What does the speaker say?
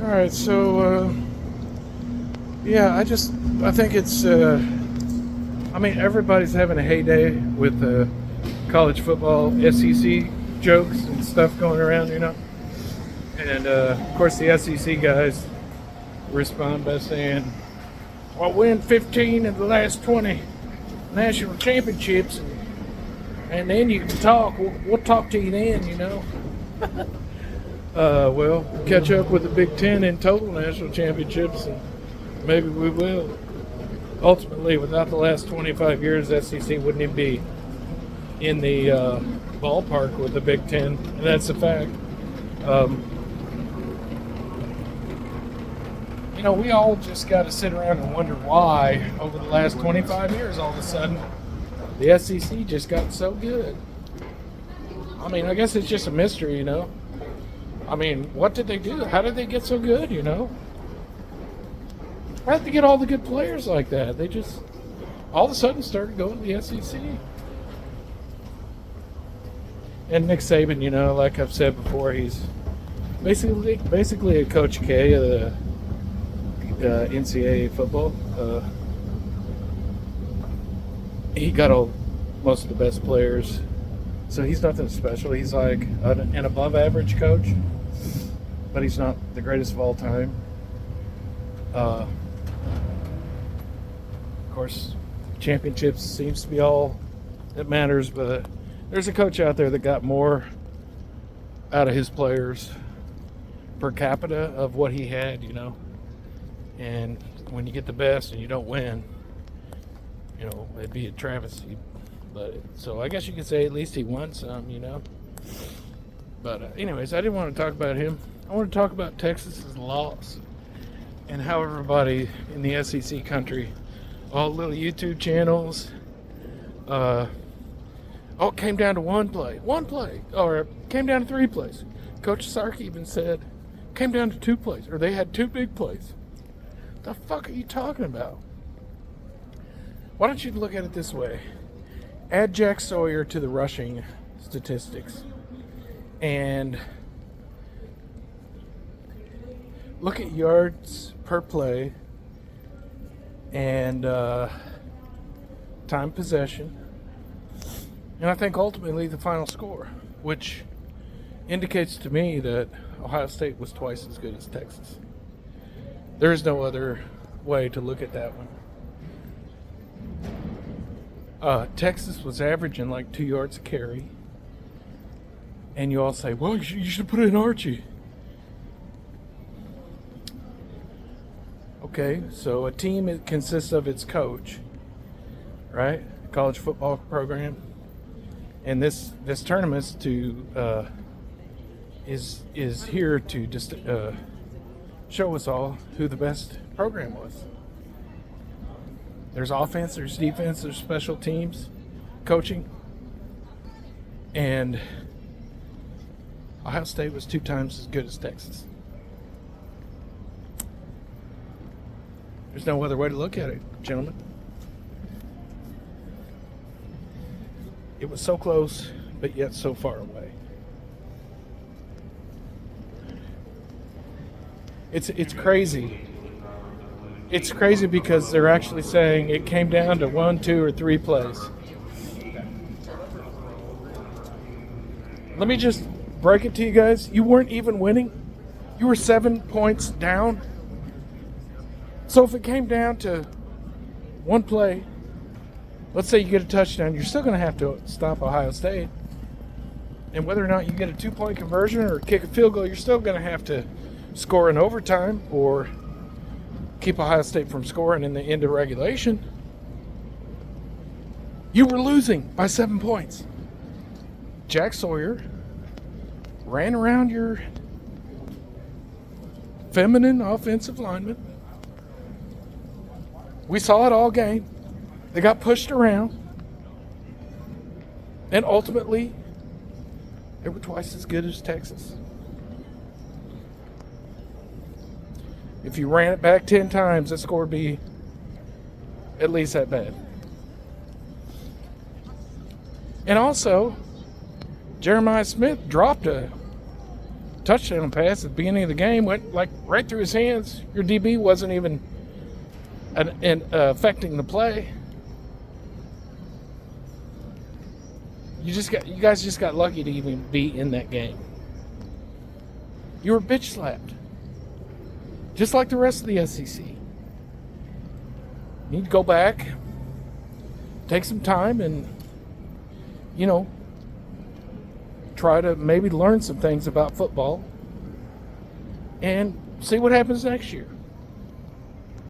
All right, so yeah, I think it's I mean everybody's having a heyday with college football SEC jokes and stuff going around, and of course the SEC guys respond by saying, "Well, win 15 of the last 20 national championships, and then you can talk. We'll talk to you then." Well, catch up with the Big Ten in total national championships, and maybe we will. Ultimately, without the last 25 years, SEC wouldn't even be in the ballpark with the Big Ten, and that's a fact. We all just got to sit around and wonder why, over the last 25 years, all of a sudden, the SEC just got so good. I mean, I guess it's just a mystery, I mean, what did they do? How did they get so good, How did they get all the good players like that? They just all of a sudden started going to the SEC. And Nick Saban, like I've said before, he's basically a Coach K of the NCAA football. He got most of the best players, so he's nothing special. He's like an above-average coach, but he's not the greatest of all time. Of course, championships seems to be all that matters, but there's a coach out there that got more out of his players per capita of what he had, And when you get the best and you don't win, it'd be a travesty. But so I guess you could say at least he won some, But anyways, I didn't want to talk about him. I want to talk about Texas's loss and how everybody in the SEC country, all little YouTube channels, it came down to one play, or it came down to 3 plays. Coach Sark even said it came down to 2 plays, or they had 2 big plays. The fuck are you talking about? Why don't you look at it this way? Add Jack Sawyer to the rushing statistics and look at yards per play and time possession, and I think ultimately the final score, which indicates to me that Ohio State was twice as good as Texas. There is no other way to look at that one. Texas was averaging like 2 yards a carry. And you all say, well, you should put in Archie. Okay, so a team consists of its coach, right? College football program. And this tournament is here to just show us all who the best program was. There's offense, there's defense, there's special teams, coaching. And Ohio State was 2 times as good as Texas. There's no other way to look at it, gentlemen. It was so close, but yet so far away. It's crazy. It's crazy because they're actually saying it came down to 1, 2, or 3 plays. Let me just break it to you guys. You weren't even winning. You were 7 points down. So if it came down to 1 play, let's say you get a touchdown, you're still going to have to stop Ohio State. And whether or not you get a 2-point conversion or kick a field goal, you're still going to have to score in overtime or keep Ohio State from scoring in the end of regulation. You were losing by 7 points. Jack Sawyer ran around your feminine offensive lineman. We saw it all game. They got pushed around. And ultimately, they were twice as good as Texas. If you ran it back 10 times, the score would be at least that bad. And also, Jeremiah Smith dropped a touchdown pass at the beginning of the game went like right through his hands. Your DB wasn't even affecting the play. You guys just got lucky to even be in that game. You were bitch slapped, just like the rest of the SEC. You need to go back, take some time, and try to maybe learn some things about football and see what happens next year.